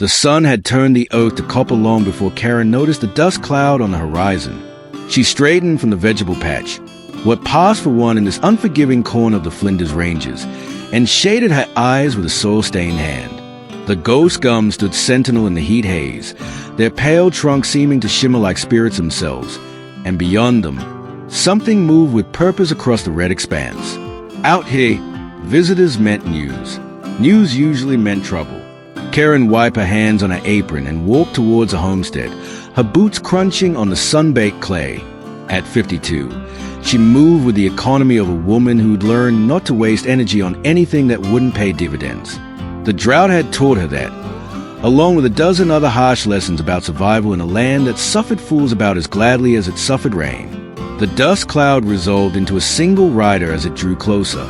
The sun had turned the earth to copper long before Karen noticed a dust cloud on the horizon. She straightened from the vegetable patch, what passed for one in this unforgiving corner of the Flinders Ranges, and shaded her eyes with a soil-stained hand. The ghost gums stood sentinel in the heat haze, their pale trunks seeming to shimmer like spirits themselves, and beyond them, something moved with purpose across the red expanse. Out here, visitors meant news. News usually meant trouble. Karen wiped her hands on her apron and walked towards the homestead, her boots crunching on the sun-baked clay. At 52, she moved with the economy of a woman who'd learned not to waste energy on anything that wouldn't pay dividends. The drought had taught her that, along with a dozen other harsh lessons about survival in a land that suffered fools about as gladly as it suffered rain. The dust cloud resolved into a single rider as it drew closer,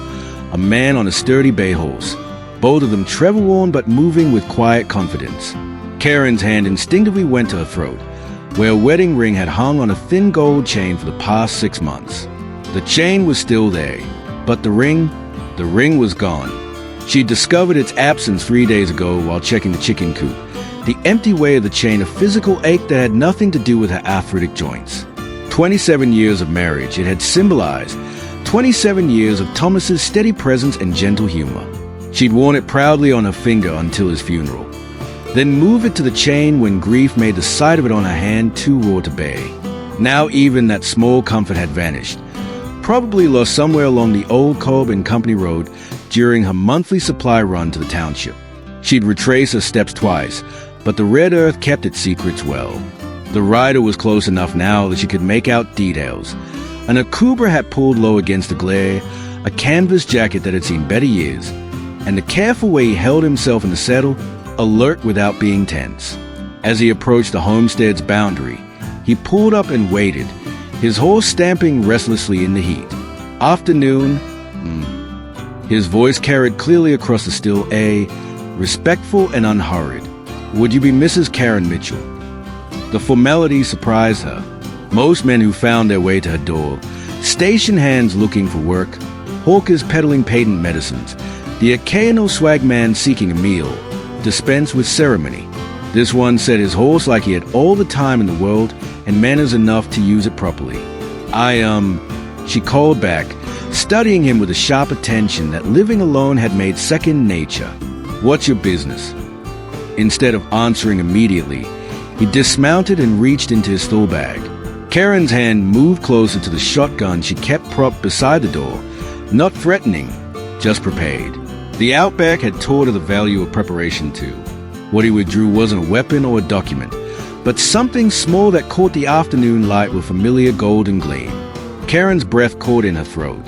a man on a sturdy bay horse, both of them travel-worn but moving with quiet confidence. Karen's hand instinctively went to her throat, where a wedding ring had hung on a thin gold chain for the past 6 months. The chain was still there, but the ring was gone. She discovered its absence 3 days ago while checking the chicken coop, the empty way of the chain a physical ache that had nothing to do with her arthritic joints. 27 years of marriage it had symbolized, 27 years of Thomas's steady presence and gentle humor. She'd worn it proudly on her finger until his funeral, then moved it to the chain when grief made the sight of it on her hand too raw to bear. Now even that small comfort had vanished, probably lost somewhere along the old Cobb and Company Road during her monthly supply run to the township. She'd retraced her steps twice, but the red earth kept its secrets well. The rider was close enough now that she could make out details. An Akubra had pulled low against the glare, a canvas jacket that had seen better years, and the careful way he held himself in the saddle, alert without being tense. As he approached the homestead's boundary, he pulled up and waited, his horse stamping restlessly in the heat. Afternoon, His voice carried clearly across the still air, respectful and unhurried. Would you be Mrs. Karen Mitchell? The formality surprised her. Most men who found their way to her door, station hands looking for work, hawkers peddling patent medicines, the occasional swag man seeking a meal, dispensed with ceremony. This one set his horse like he had all the time in the world and manners enough to use it properly. She called back, studying him with a sharp attention that living alone had made second nature. What's your business? Instead of answering immediately, he dismounted and reached into his stole bag. Karen's hand moved closer to the shotgun she kept propped beside the door, not threatening, just prepared. The Outback had taught her the value of preparation too. What he withdrew wasn't a weapon or a document, but something small that caught the afternoon light with familiar golden gleam. Karen's breath caught in her throat.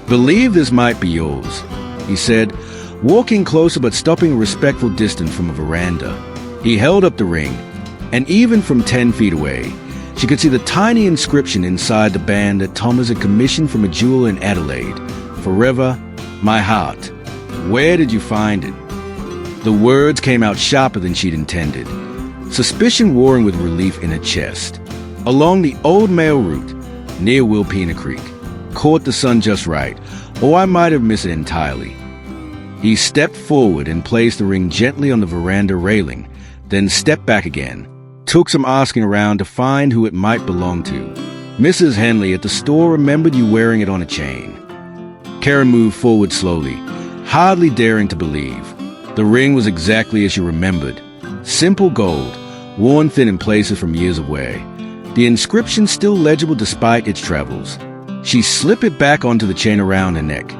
Believe this might be yours, he said, walking closer but stopping a respectful distance from a veranda. He held up the ring, and even from 10 feet away, she could see the tiny inscription inside the band that Thomas had commissioned from a jeweler in Adelaide. Forever, my heart. Where did you find it? The words came out sharper than she'd intended, suspicion warring with relief in her chest. Along the old mail route, near Wilpena Creek, caught the sun just right, or I might have missed it entirely. He stepped forward and placed the ring gently on the veranda railing, then stepped back again. Took some asking around to find who it might belong to. Mrs. Henley at the store remembered you wearing it on a chain. Karen moved forward slowly, hardly daring to believe. The ring was exactly as she remembered. Simple gold, worn thin in places from years of wear. The inscription still legible despite its travels. She slipped it back onto the chain around her neck,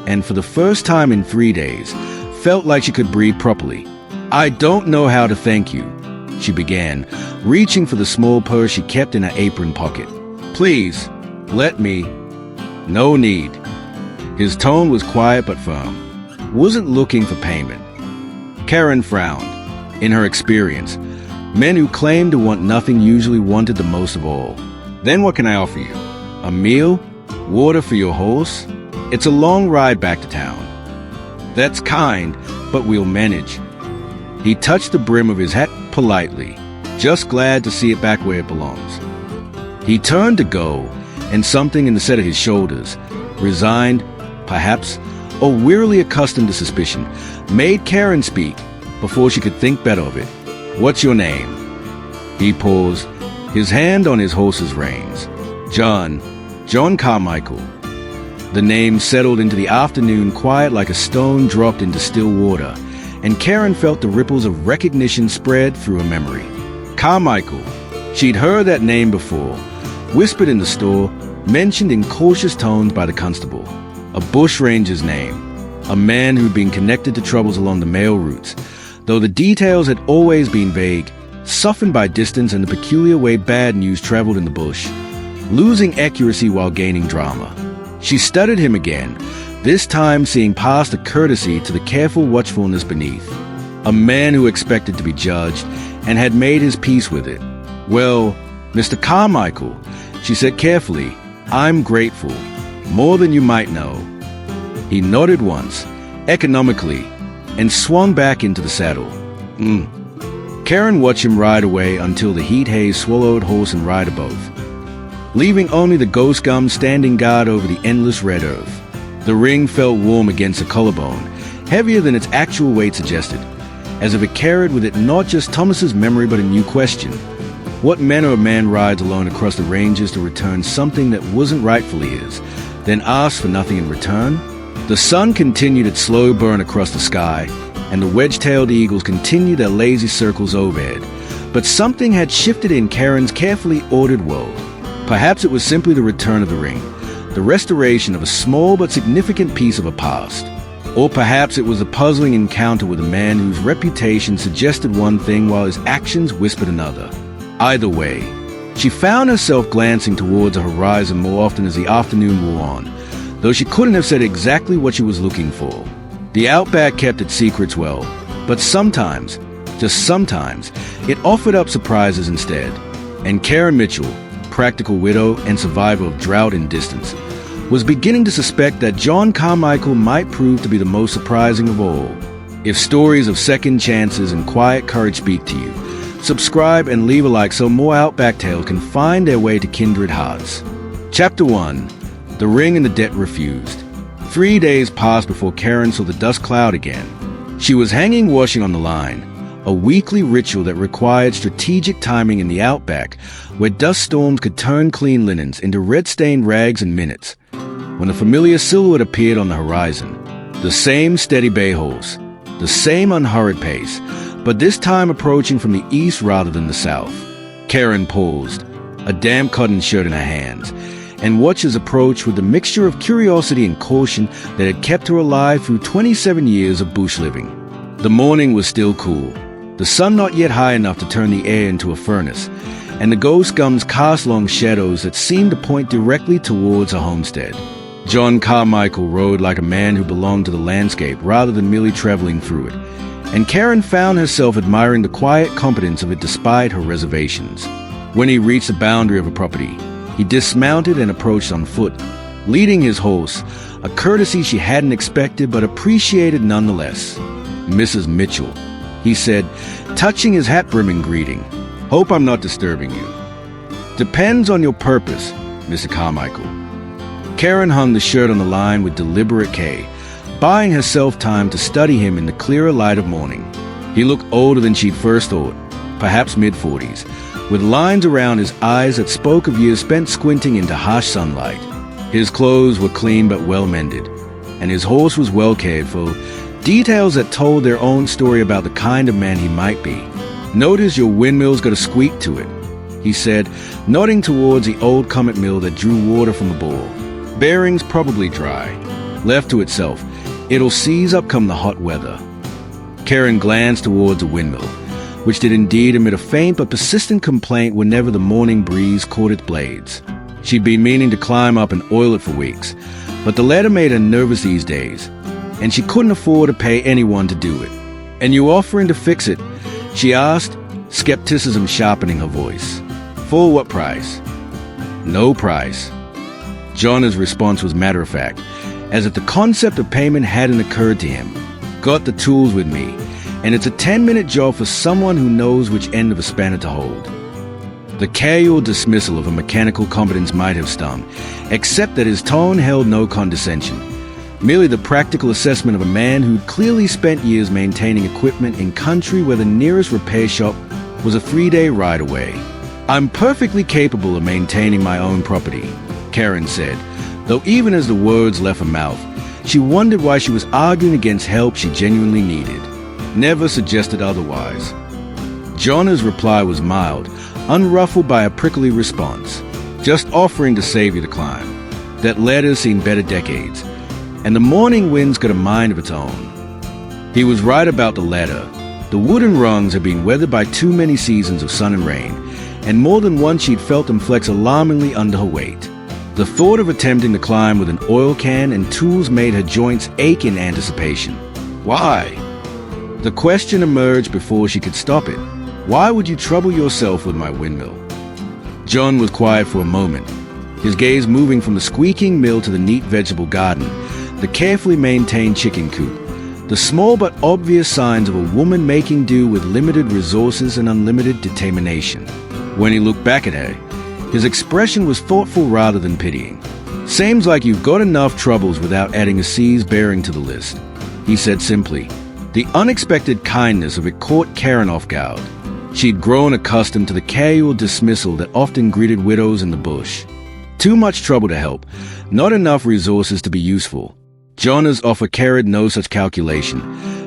and for the first time in 3 days, felt like she could breathe properly. I don't know how to thank you, she began, reaching for the small purse she kept in her apron pocket. Please, let me. No need. His tone was quiet but firm. Wasn't looking for payment. Karen frowned. In her experience, men who claimed to want nothing usually wanted the most of all. Then what can I offer you? A meal? Water for your horse? It's a long ride back to town. That's kind, but we'll manage. He touched the brim of his hat politely, just glad to see it back where it belongs. He turned to go, and something in the set of his shoulders, resigned, perhaps, or wearily accustomed to suspicion, made Karen speak before she could think better of it. What's your name?" He paused, his hand on his horse's reins. Jonh Carmichael." The name settled into the afternoon quiet like a stone dropped into still water, and Karen felt the ripples of recognition spread through her memory. Carmichael. She'd heard that name before, whispered in the store, mentioned in cautious tones by the constable. A bushranger's name, a man who'd been connected to troubles along the mail routes, though the details had always been vague, softened by distance and the peculiar way bad news traveled in the bush, losing accuracy while gaining drama. She studied him again, this time seeing past the courtesy to the careful watchfulness beneath. A man who expected to be judged and had made his peace with it. "Well, Mr. Carmichael," she said carefully, "I'm grateful. More than you might know." He nodded once, economically, and swung back into the saddle. Karen watched him ride away until the heat haze swallowed horse and rider both, leaving only the ghost gum standing guard over the endless red earth. The ring felt warm against the collarbone, heavier than its actual weight suggested, as if it carried with it not just Thomas's memory but a new question. What manner of man rides alone across the ranges to return something that wasn't rightfully his, then asks for nothing in return? The sun continued its slow burn across the sky, and the wedge-tailed eagles continued their lazy circles overhead. But something had shifted in Karen's carefully ordered world. Perhaps it was simply the return of the ring, the restoration of a small but significant piece of a past. Or perhaps it was a puzzling encounter with a man whose reputation suggested one thing while his actions whispered another. Either way, she found herself glancing towards the horizon more often as the afternoon wore on, though she couldn't have said exactly what she was looking for. The Outback kept its secrets well, but sometimes, just sometimes, it offered up surprises instead. And Karen Mitchell, practical widow and survivor of drought and distance, was beginning to suspect that Jonh Carmichael might prove to be the most surprising of all. If stories of second chances and quiet courage speak to you, subscribe and leave a like so more Outback tales can find their way to kindred hearts. Chapter 1. The Ring and the Debt Refused. 3 days passed before Karen saw the dust cloud again. She was hanging washing on the line, a weekly ritual that required strategic timing in the Outback, where dust storms could turn clean linens into red-stained rags in minutes. When a familiar silhouette appeared on the horizon, the same steady bay horse, the same unhurried pace, but this time approaching from the east rather than the south. Karen paused, a damp cotton shirt in her hands, and watched his approach with the mixture of curiosity and caution that had kept her alive through 27 years of bush living. The morning was still cool, the sun not yet high enough to turn the air into a furnace, and the ghost gums cast long shadows that seemed to point directly towards a homestead. Jonh Carmichael rode like a man who belonged to the landscape rather than merely traveling through it, and Karen found herself admiring the quiet competence of it despite her reservations. When he reached the boundary of a property, he dismounted and approached on foot, leading his horse, a courtesy she hadn't expected but appreciated nonetheless. "Mrs. Mitchell," he said, touching his hat-brimming greeting. "Hope I'm not disturbing you." "Depends on your purpose, Mr. Carmichael." Karen hung the shirt on the line with deliberate care, buying herself time to study him in the clearer light of morning. He looked older than she'd first thought, perhaps mid-40s, with lines around his eyes that spoke of years spent squinting into harsh sunlight. His clothes were clean but well-mended, and his horse was well cared for, details that told their own story about the kind of man he might be. "Notice your windmill's got a squeak to it," he said, nodding towards the old Comet mill that drew water from a bore. "Bearings probably dry. Left to itself, it'll seize up come the hot weather." Karen glanced towards the windmill, which did indeed emit a faint but persistent complaint whenever the morning breeze caught its blades. She'd been meaning to climb up and oil it for weeks, but the ladder made her nervous these days, and she couldn't afford to pay anyone to do it. "And you offering to fix it?" she asked, skepticism sharpening her voice. "For what price?" "No price." John's response was matter-of-fact, as if the concept of payment hadn't occurred to him. "Got the tools with me, and it's a 10-minute job for someone who knows which end of a spanner to hold." The casual dismissal of a mechanical competence might have stung, except that his tone held no condescension. merely the practical assessment of a man who'd clearly spent years maintaining equipment in country where the nearest repair shop was a 3-day ride away. "I'm perfectly capable of maintaining my own property," Karen said, though even as the words left her mouth, she wondered why she was arguing against help she genuinely needed. Never suggested otherwise. John's reply was mild, unruffled by a prickly response, just offering to save you the climb. That letter's seen better decades, and the morning wind's got a mind of its own. He was right about the ladder. The wooden rungs had been weathered by too many seasons of sun and rain, and more than once she'd felt them flex alarmingly under her weight. The thought of attempting to climb with an oil can and tools made her joints ache in anticipation. Why? The question emerged before she could stop it. Why would you trouble yourself with my windmill? Jonh was quiet for a moment, his gaze moving from the squeaking mill to the neat vegetable garden, the carefully maintained chicken coop, the small but obvious signs of a woman making do with limited resources and unlimited determination. When he looked back at her, his expression was thoughtful rather than pitying. "Seems like you've got enough troubles without adding a C's bearing to the list," he said simply. The unexpected kindness of it caught Karen off guard. She'd grown accustomed to the casual dismissal that often greeted widows in the bush. Too much trouble to help, not enough resources to be useful. John's offer carried no such calculation,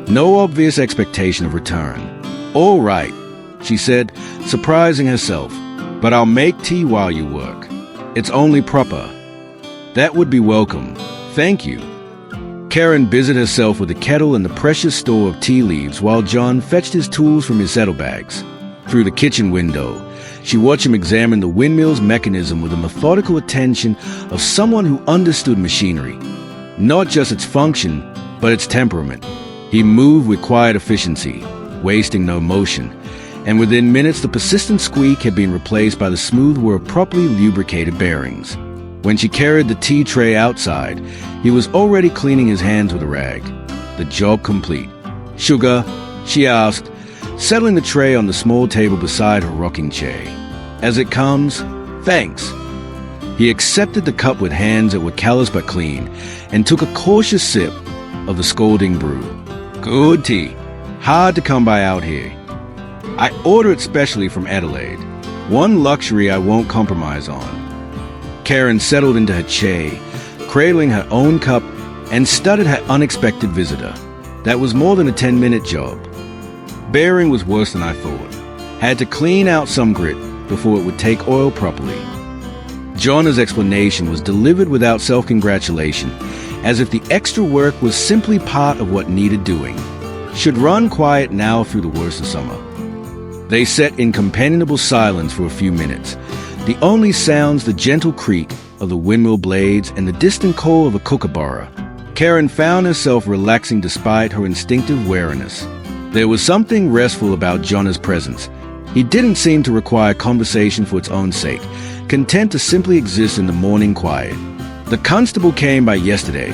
no obvious expectation of return. "All right," she said, surprising herself, "but I'll make tea while you work. It's only proper." "That would be welcome. Thank you." Karen busied herself with the kettle and the precious store of tea leaves while Jonh fetched his tools from his saddlebags. Through the kitchen window, she watched him examine the windmill's mechanism with the methodical attention of someone who understood machinery. Not just its function, but its temperament. He moved with quiet efficiency, wasting no motion, and within minutes the persistent squeak had been replaced by the smooth whir of properly lubricated bearings. When she carried the tea tray outside, he was already cleaning his hands with a rag. The job complete. "Sugar?" she asked, settling the tray on the small table beside her rocking chair. "As it comes, thanks." He accepted the cup with hands that were callous but clean, and took a cautious sip of the scalding brew. "Good tea. Hard to come by out here. I order it specially from Adelaide. One luxury I won't compromise on." Karen settled into her chair, cradling her own cup, and studied her unexpected visitor. That was more than a 10-minute job. Bearing was worse than I thought. Had to clean out some grit before it would take oil properly. John's explanation was delivered without self-congratulation, as if the extra work was simply part of what needed doing. Should run quiet now through the worst of summer. They sat in companionable silence for a few minutes, the only sounds the gentle creak of the windmill blades and the distant call of a kookaburra. Karen found herself relaxing despite her instinctive wariness. There was something restful about John's presence. He didn't seem to require conversation for its own sake, content to simply exist in the morning quiet. "The constable came by yesterday,"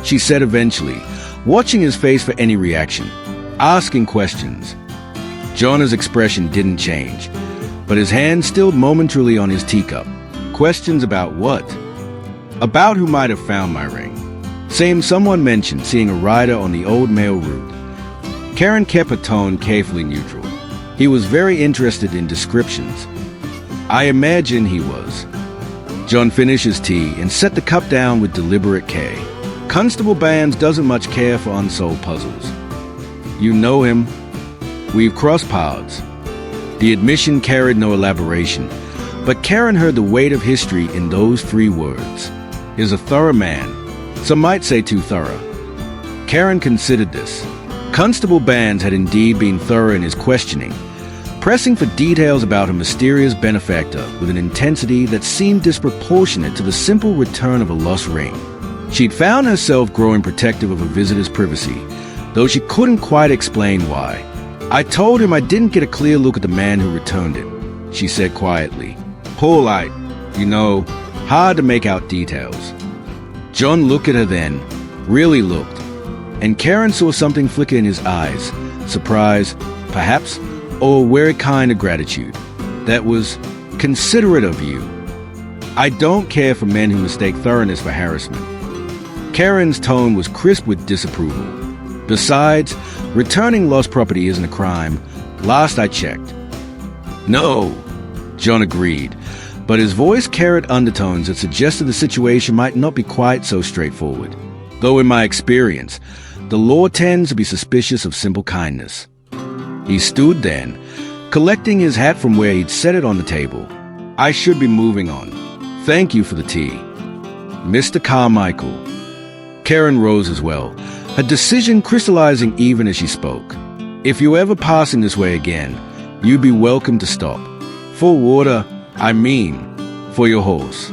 she said eventually, watching his face for any reaction, asking questions. John's expression didn't change, but his hand still momentarily on his teacup. Questions about what? About who might have found my ring. Same someone mentioned seeing a rider on the old mail route. Karen kept her tone carefully neutral. He was very interested in descriptions. I imagine he was. Jonh finished his tea and set the cup down with deliberate care. Constable Bands doesn't much care for unsolved puzzles. "You know him?" "We've crossed paths." The admission carried no elaboration, but Karen heard the weight of history in those 3 words. "Is a thorough man." Some might say too thorough. Karen considered this. Constable Bands had indeed been thorough in his questioning, pressing for details about her mysterious benefactor with an intensity that seemed disproportionate to the simple return of a lost ring. She'd found herself growing protective of her visitor's privacy, though she couldn't quite explain why. "I told him I didn't get a clear look at the man who returned it," she said quietly. "Poor light, hard to make out details." Jonh looked at her then, really looked, and Karen saw something flicker in his eyes, surprise, perhaps, or a weary kind of gratitude. That was considerate of you. "I don't care for men who mistake thoroughness for harassment." Karen's tone was crisp with disapproval. Besides, returning lost property isn't a crime. Last I checked. No, Jonh agreed, but his voice carried undertones that suggested the situation might not be quite so straightforward. Though in my experience, the law tends to be suspicious of simple kindness. He stood then, collecting his hat from where he'd set it on the table. I should be moving on. Thank you for the tea. Mr. Carmichael. Karen rose as well, her decision crystallizing even as she spoke. If you're ever passing this way again, you'd be welcome to stop. For water, for your horse.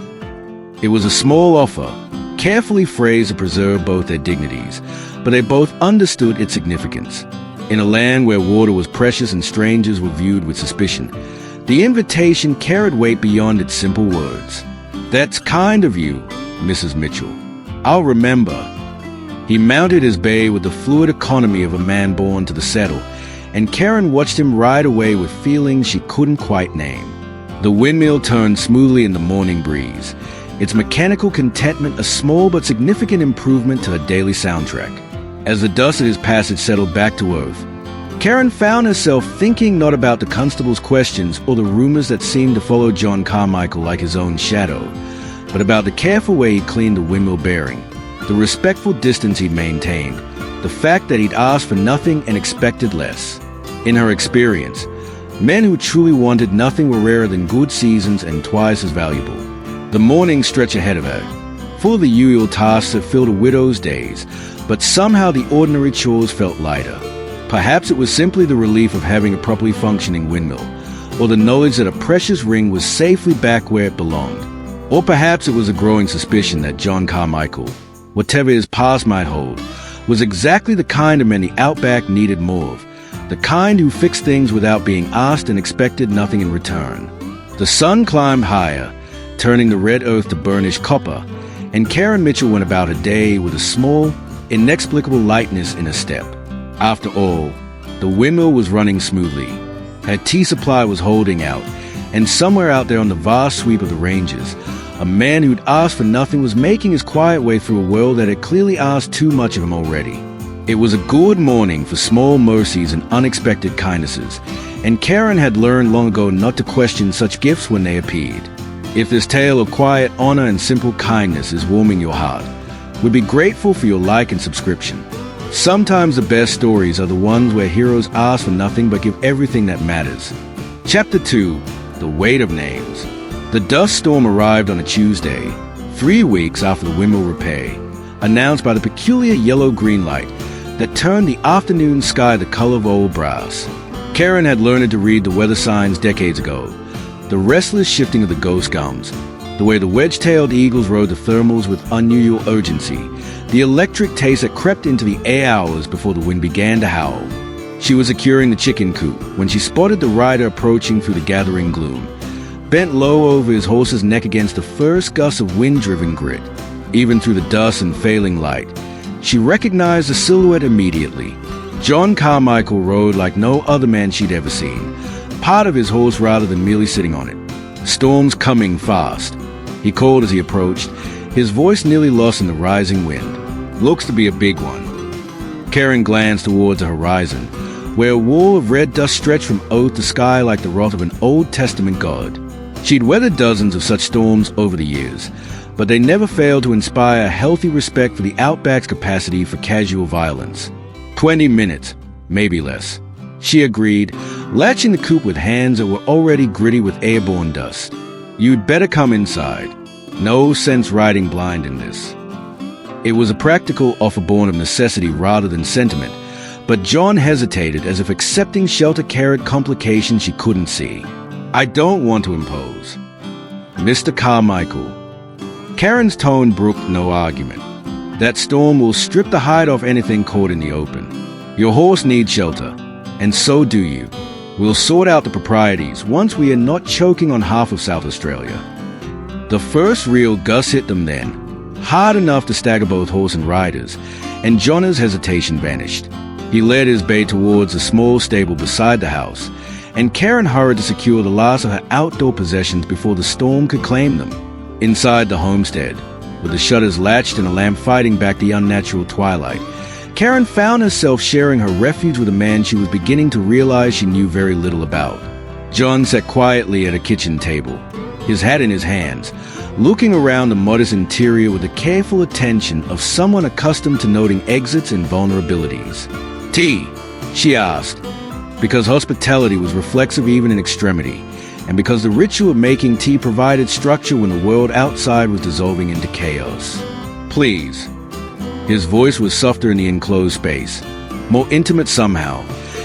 It was a small offer, carefully phrased to preserve both their dignities, but they both understood its significance. In a land where water was precious and strangers were viewed with suspicion, the invitation carried weight beyond its simple words. That's kind of you, Mrs. Mitchell. I'll remember. He mounted his bay with the fluid economy of a man born to the saddle, and Karen watched him ride away with feelings she couldn't quite name. The windmill turned smoothly in the morning breeze, its mechanical contentment a small but significant improvement to her daily soundtrack. As the dust of his passage settled back to earth, Karen found herself thinking not about the constable's questions or the rumors that seemed to follow Jonh Carmichael like his own shadow, but about the careful way he cleaned the windmill bearing, the respectful distance he'd maintained, the fact that he'd asked for nothing and expected less. In her experience, men who truly wanted nothing were rarer than good seasons and twice as valuable. The morning stretched ahead of her, full of the usual tasks that filled a widow's days, but somehow the ordinary chores felt lighter. Perhaps it was simply the relief of having a properly functioning windmill, or the knowledge that a precious ring was safely back where it belonged. Or perhaps it was a growing suspicion that Jonh Carmichael, whatever his past might hold, was exactly the kind of man the Outback needed more of, the kind who fixed things without being asked and expected nothing in return. The sun climbed higher, turning the red earth to burnished copper, and Karen Mitchell went about her day with a small, inexplicable lightness in her step. After all, the windmill was running smoothly. Her tea supply was holding out, and somewhere out there on the vast sweep of the ranges, a man who'd asked for nothing was making his quiet way through a world that had clearly asked too much of him already. It was a good morning for small mercies and unexpected kindnesses, and Karen had learned long ago not to question such gifts when they appeared. If this tale of quiet honor and simple kindness is warming your heart, we'd be grateful for your like and subscription. Sometimes the best stories are the ones where heroes ask for nothing but give everything that matters. Chapter 2. The Weight of Names. The dust storm arrived on a Tuesday, 3 weeks after the windmill repair, announced by the peculiar yellow-green light that turned the afternoon sky the color of old brass. Karen had learned to read the weather signs decades ago. The restless shifting of the ghost gums, the way the wedge-tailed eagles rode the thermals with unusual urgency, the electric taste that crept into the air hours before the wind began to howl. She was securing the chicken coop when she spotted the rider approaching through the gathering gloom, bent low over his horse's neck against the first gust of wind-driven grit. Even through the dust and failing light, she recognized the silhouette immediately. Jonh Carmichael rode like no other man she'd ever seen, part of his horse rather than merely sitting on it. Storm's coming fast, he called as he approached, his voice nearly lost in the rising wind. Looks to be a big one. Karen glanced towards the horizon, where a wall of red dust stretched from earth to sky like the wrath of an Old Testament god. She'd weathered dozens of such storms over the years, but they never failed to inspire a healthy respect for the Outback's capacity for casual violence. 20 minutes, maybe less, she agreed, latching the coop with hands that were already gritty with airborne dust. You'd better come inside. No sense riding blind in this. It was a practical offer born of necessity rather than sentiment, but Jonh hesitated as if accepting shelter carried complications she couldn't see. I don't want to impose. Mr. Carmichael. Karen's tone brooked no argument. That storm will strip the hide off anything caught in the open. Your horse needs shelter, and so do you. We'll sort out the proprieties once we are not choking on half of South Australia. The first real gust hit them then, hard enough to stagger both horse and riders, and John's hesitation vanished. He led his bay towards a small stable beside the house, and Karen hurried to secure the last of her outdoor possessions before the storm could claim them. Inside the homestead, with the shutters latched and a lamp fighting back the unnatural twilight. Karen found herself sharing her refuge with a man she was beginning to realize she knew very little about. Jonh sat quietly at a kitchen table, his hat in his hands, looking around the modest interior with the careful attention of someone accustomed to noting exits and vulnerabilities. "Tea?" she asked, because hospitality was reflexive even in extremity, and because the ritual of making tea provided structure when the world outside was dissolving into chaos. "Please." His voice was softer in the enclosed space, more intimate somehow,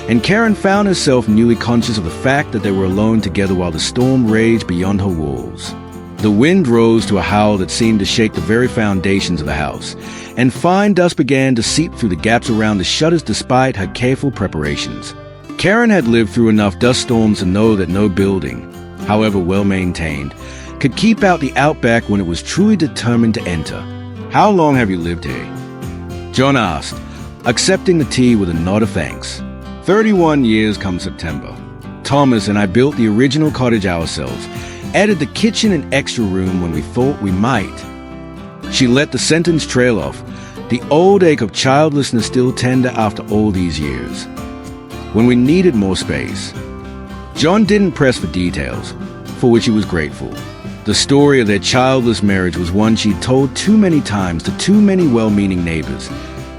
and Karen found herself newly conscious of the fact that they were alone together while the storm raged beyond her walls. The wind rose to a howl that seemed to shake the very foundations of the house, and fine dust began to seep through the gaps around the shutters despite her careful preparations. Karen had lived through enough dust storms to know that no building, however well-maintained, could keep out the Outback when it was truly determined to enter. "How long have you lived here?" Jonh asked, accepting the tea with a nod of thanks. 31 years come September. Thomas and I built the original cottage ourselves, added the kitchen and extra room when we thought we might." She let the sentence trail off, the old ache of childlessness still tender after all these years. "When we needed more space." Jonh didn't press for details, for which he was grateful. The story of their childless marriage was one she'd told too many times to too many well-meaning neighbors,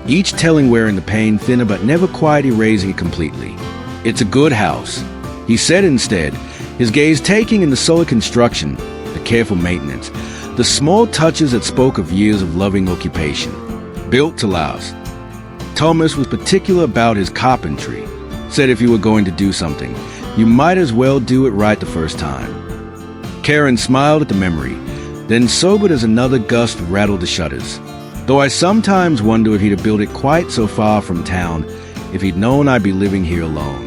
each telling wearing the pain thinner but never quite erasing it completely. "It's a good house," he said instead, his gaze taking in the solid construction, the careful maintenance, the small touches that spoke of years of loving occupation. "Built to last." Thomas was particular about his carpentry, said if you were going to do something, you might as well do it right the first time. Karen smiled at the memory, then sobered as another gust rattled the shutters. "Though I sometimes wonder if he'd have built it quite so far from town if he'd known I'd be living here alone."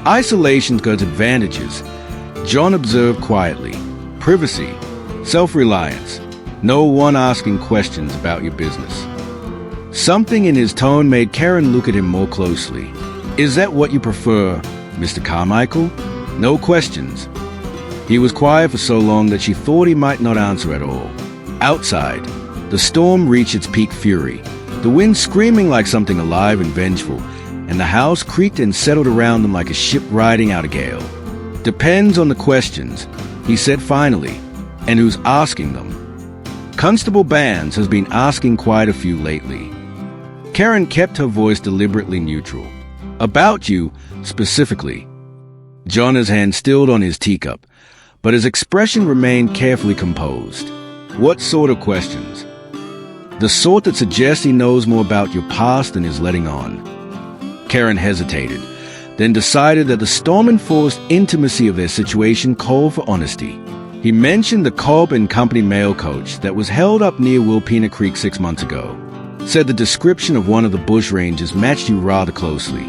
"Isolation's got its advantages," Jonh observed quietly. "Privacy, self-reliance, no one asking questions about your business." Something in his tone made Karen look at him more closely. "Is that what you prefer, Mr. Carmichael? No questions?" He was quiet for so long that she thought he might not answer at all. Outside, the storm reached its peak fury, the wind screaming like something alive and vengeful, and the house creaked and settled around them like a ship riding out a gale. "Depends on the questions," he said finally, "and who's asking them. Constable Bands has been asking quite a few lately." Karen kept her voice deliberately neutral. "About you, specifically." John's hand stilled on his teacup, but his expression remained carefully composed. "What sort of questions?" "The sort that suggests he knows more about your past than is letting on." Karen hesitated, then decided that the storm-enforced intimacy of their situation called for honesty. He mentioned the Cobb and Company mail coach that was held up near Wilpena Creek 6 months ago. Said the description of one of the Bushrangers matched you rather closely.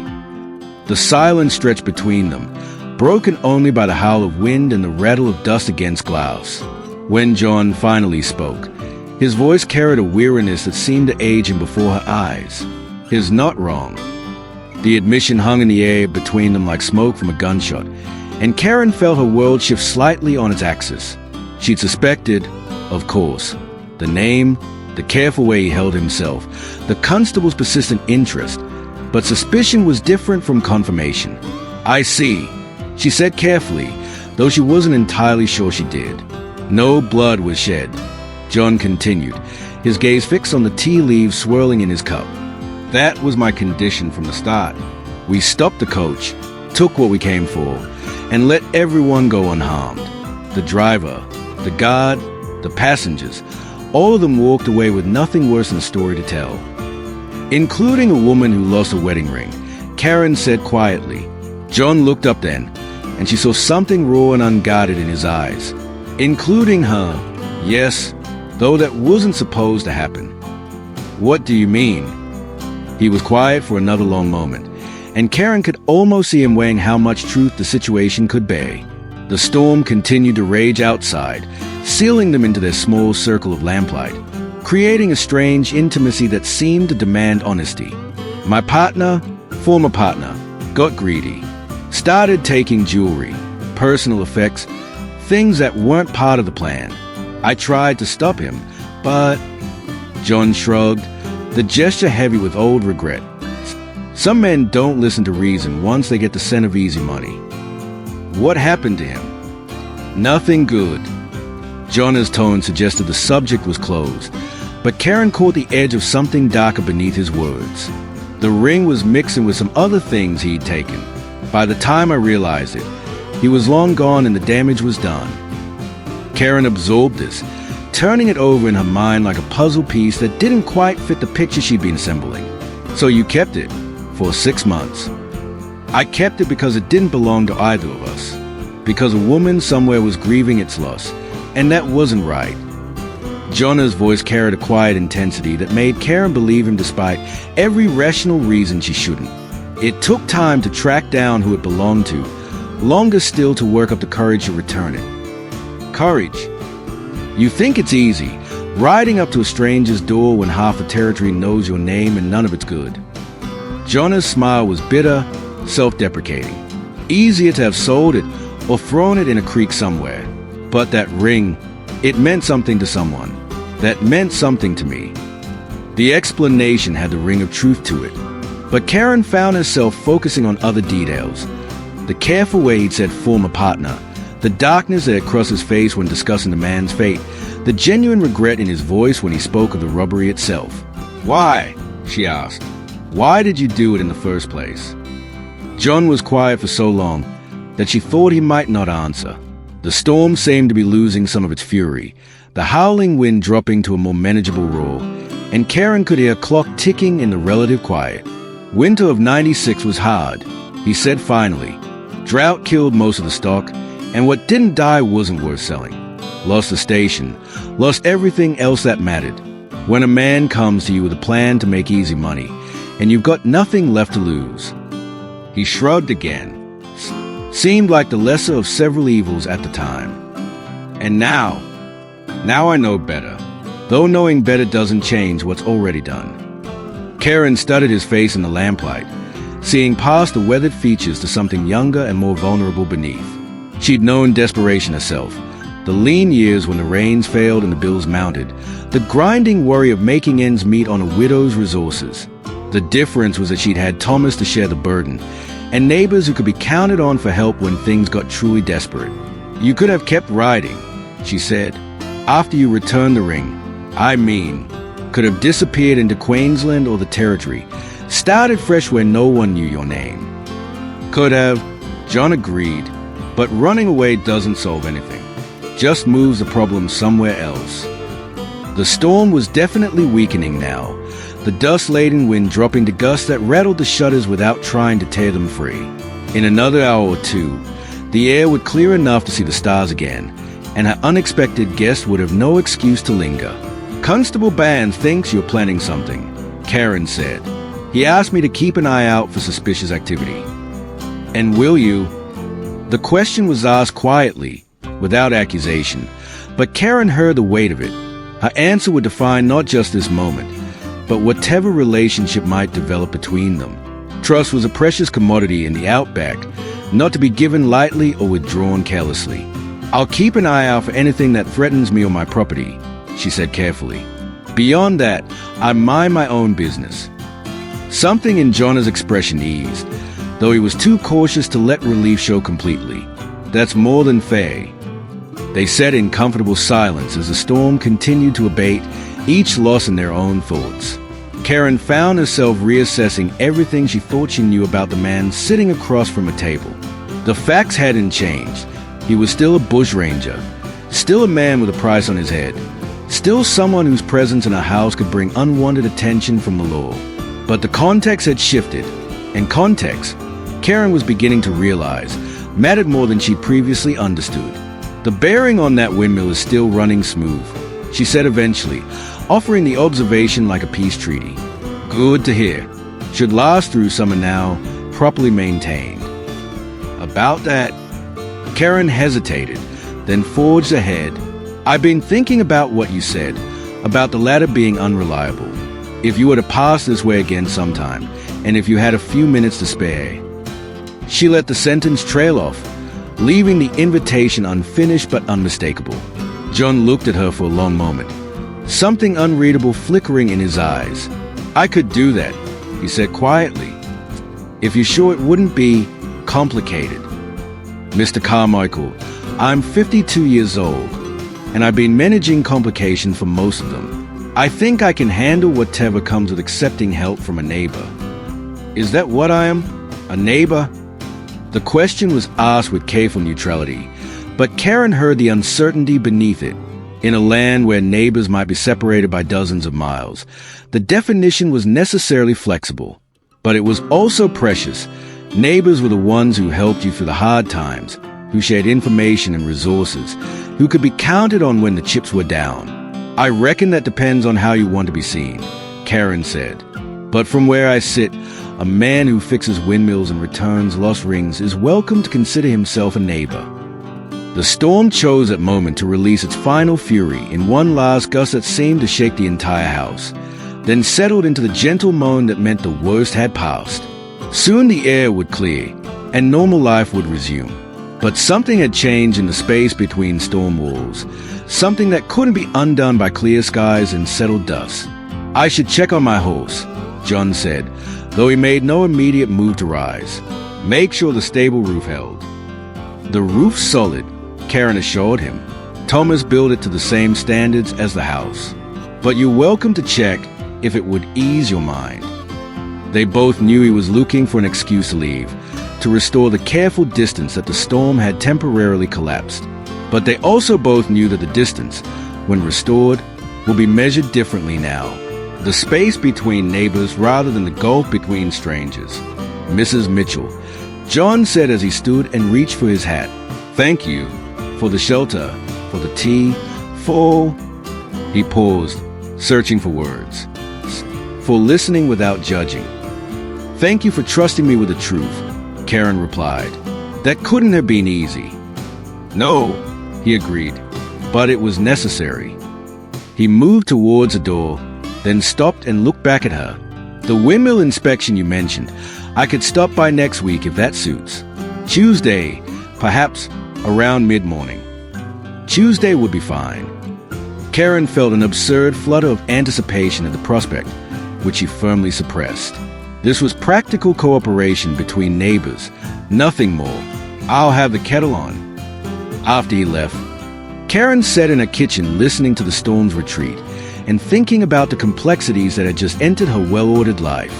The silence stretched between them, broken only by the howl of wind and the rattle of dust against glass. When Jonh finally spoke, his voice carried a weariness that seemed to age him before her eyes. He's not wrong. The admission hung in the air between them like smoke from a gunshot, and Karen felt her world shift slightly on its axis. She'd suspected, of course, the name, the careful way he held himself, the constable's persistent interest, but suspicion was different from confirmation. "I see," she said carefully, though she wasn't entirely sure she did. "No blood was shed," Jonh continued, his gaze fixed on the tea leaves swirling in his cup. "That was my condition from the start. We stopped the coach, took what we came for, and let everyone go unharmed. The driver, the guard, the passengers, all of them walked away with nothing worse than a story to tell. Including a woman who lost a wedding ring," Karen said quietly. Jonh looked up then, and she saw something raw and unguarded in his eyes. "Including her, yes, though that wasn't supposed to happen." "What do you mean?" He was quiet for another long moment, and Karen could almost see him weighing how much truth the situation could bear. The storm continued to rage outside, sealing them into their small circle of lamplight, creating a strange intimacy that seemed to demand honesty. "My partner, former partner, got greedy. Started taking jewelry, personal effects, things that weren't part of the plan. I tried to stop him, But Jonh shrugged, the gesture heavy with old regret. Some men don't listen to reason once they get the scent of easy money. What happened to him? Nothing good. John's tone suggested the subject was closed, but Karen caught the edge of something darker beneath his words. The ring was mixing with some other things he'd taken. By the time I realized it, he was long gone and the damage was done. Karen absorbed this, turning it over in her mind like a puzzle piece that didn't quite fit the picture she'd been assembling. So you kept it for 6 months. I kept it because it didn't belong to either of us. Because a woman somewhere was grieving its loss, and that wasn't right. John's voice carried a quiet intensity that made Karen believe him despite every rational reason she shouldn't. It took time to track down who it belonged to, longer still to work up the courage to return it. Courage. You think it's easy, riding up to a stranger's door when half the territory knows your name and none of it's good. John's smile was bitter, self-deprecating. Easier to have sold it or thrown it in a creek somewhere. But that ring, it meant something to someone. That meant something to me. The explanation had the ring of truth to it. But Karen found herself focusing on other details. The careful way he'd said former partner, the darkness that had crossed his face when discussing the man's fate, the genuine regret in his voice when he spoke of the robbery itself. Why? She asked. Why did you do it in the first place? Jonh was quiet for so long that she thought he might not answer. The storm seemed to be losing some of its fury, the howling wind dropping to a more manageable roar, and Karen could hear a clock ticking in the relative quiet. Winter of '96 was hard, he said finally. Drought killed most of the stock, and what didn't die wasn't worth selling. Lost the station, lost everything else that mattered. When a man comes to you with a plan to make easy money, and you've got nothing left to lose. He shrugged again. Seemed like the lesser of several evils at the time. And now I know better, though knowing better doesn't change what's already done. Karen studied his face in the lamplight, seeing past the weathered features to something younger and more vulnerable beneath. She'd known desperation herself, the lean years when the rains failed and the bills mounted, the grinding worry of making ends meet on a widow's resources. The difference was that she'd had Thomas to share the burden, and neighbors who could be counted on for help when things got truly desperate. You could have kept riding, she said, after you returned the ring. I mean, could have disappeared into Queensland or the Territory, started fresh where no one knew your name. Could have, Jonh agreed, but running away doesn't solve anything, just moves the problem somewhere else. The storm was definitely weakening now, the dust-laden wind dropping to gusts that rattled the shutters without trying to tear them free. In another hour or two, the air would clear enough to see the stars again, and her unexpected guest would have no excuse to linger. Constable Ban thinks you're planning something, Karen said. He asked me to keep an eye out for suspicious activity. And will you? The question was asked quietly, without accusation, but Karen heard the weight of it. Her answer would define not just this moment, but whatever relationship might develop between them. Trust was a precious commodity in the Outback, not to be given lightly or withdrawn carelessly. I'll keep an eye out for anything that threatens me or my property, she said carefully. Beyond that, I mind my own business. Something in John's expression eased, though he was too cautious to let relief show completely. That's more than fair. They sat in comfortable silence as the storm continued to abate, each lost in their own thoughts. Karen found herself reassessing everything she thought she knew about the man sitting across from a table. The facts hadn't changed. He was still a bushranger, still a man with a price on his head, still someone whose presence in a house could bring unwanted attention from the law. But the context had shifted, and context, Karen was beginning to realize, mattered more than she previously understood. The bearing on that windmill is still running smooth, she said eventually, offering the observation like a peace treaty. Good to hear. Should last through summer now, properly maintained. About that, Karen hesitated, then forged ahead. I've been thinking about what you said, about the ladder being unreliable. If you were to pass this way again sometime, and if you had a few minutes to spare. She let the sentence trail off, leaving the invitation unfinished but unmistakable. Jonh looked at her for a long moment, something unreadable flickering in his eyes. "I could do that," he said quietly, "if you're sure it wouldn't be complicated." "Mr. Carmichael, I'm 52 years old, and I've been managing complications for most of them. I think I can handle whatever comes with accepting help from a neighbor." "Is that what I am? A neighbor?" The question was asked with careful neutrality, but Karen heard the uncertainty beneath it. In a land where neighbors might be separated by dozens of miles, the definition was necessarily flexible, but it was also precious. Neighbors were the ones who helped you through the hard times, who shared information and resources, who could be counted on when the chips were down. "I reckon that depends on how you want to be seen," Karen said. "But from where I sit, a man who fixes windmills and returns lost rings is welcome to consider himself a neighbor." The storm chose that moment to release its final fury in one last gust that seemed to shake the entire house, then settled into the gentle moan that meant the worst had passed. Soon the air would clear, and normal life would resume. But something had changed in the space between storm walls, something that couldn't be undone by clear skies and settled dust. "I should check on my horse," Jonh said, though he made no immediate move to rise. "Make sure the stable roof held." "The roof's solid," Karen assured him. "Thomas built it to the same standards as the house. But you're welcome to check if it would ease your mind." They both knew he was looking for an excuse to leave, to restore the careful distance that the storm had temporarily collapsed. But they also both knew that the distance, when restored, will be measured differently now. The space between neighbors rather than the gulf between strangers. "Mrs. Mitchell," Jonh said as he stood and reached for his hat. "Thank you for the shelter, for the tea, for..." He paused, searching for words. "For listening without judging." "Thank you for trusting me with the truth," Karen replied. "That couldn't have been easy." "No," he agreed, "but it was necessary." He moved towards the door, then stopped and looked back at her. "The windmill inspection you mentioned, I could stop by next week if that suits. Tuesday, perhaps around mid-morning." Tuesday would be fine. Karen felt an absurd flutter of anticipation at the prospect, which she firmly suppressed. This was practical cooperation between neighbors, nothing more. "I'll have the kettle on." After he left, Karen sat in her kitchen listening to the storm's retreat and thinking about the complexities that had just entered her well-ordered life.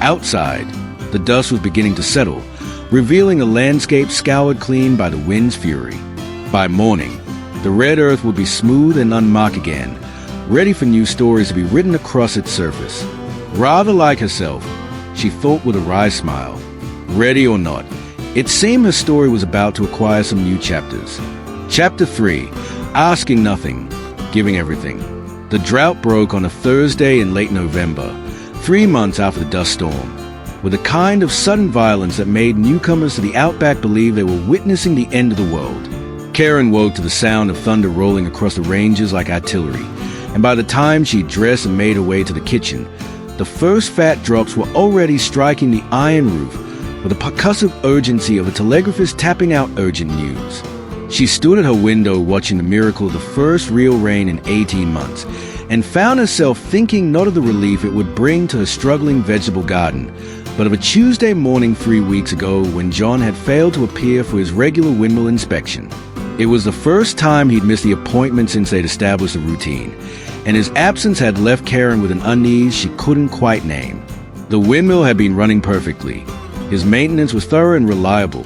Outside, the dust was beginning to settle, revealing a landscape scoured clean by the wind's fury. By morning, the red earth would be smooth and unmarked again, ready for new stories to be written across its surface. Rather like herself, she thought with a wry smile. Ready or not, it seemed her story was about to acquire some new chapters. Chapter 3, Asking Nothing, Giving Everything. The drought broke on a Thursday in late November, 3 months after the dust storm, with a kind of sudden violence that made newcomers to the Outback believe they were witnessing the end of the world. Karen woke to the sound of thunder rolling across the ranges like artillery, and by the time she dressed and made her way to the kitchen, the first fat drops were already striking the iron roof with the percussive urgency of a telegraphist tapping out urgent news. She stood at her window watching the miracle of the first real rain in 18 months, and found herself thinking not of the relief it would bring to her struggling vegetable garden, but of a Tuesday morning 3 weeks ago when Jonh had failed to appear for his regular windmill inspection. It was the first time he'd missed the appointment since they'd established a routine, and his absence had left Karen with an unease she couldn't quite name. The windmill had been running perfectly. His maintenance was thorough and reliable,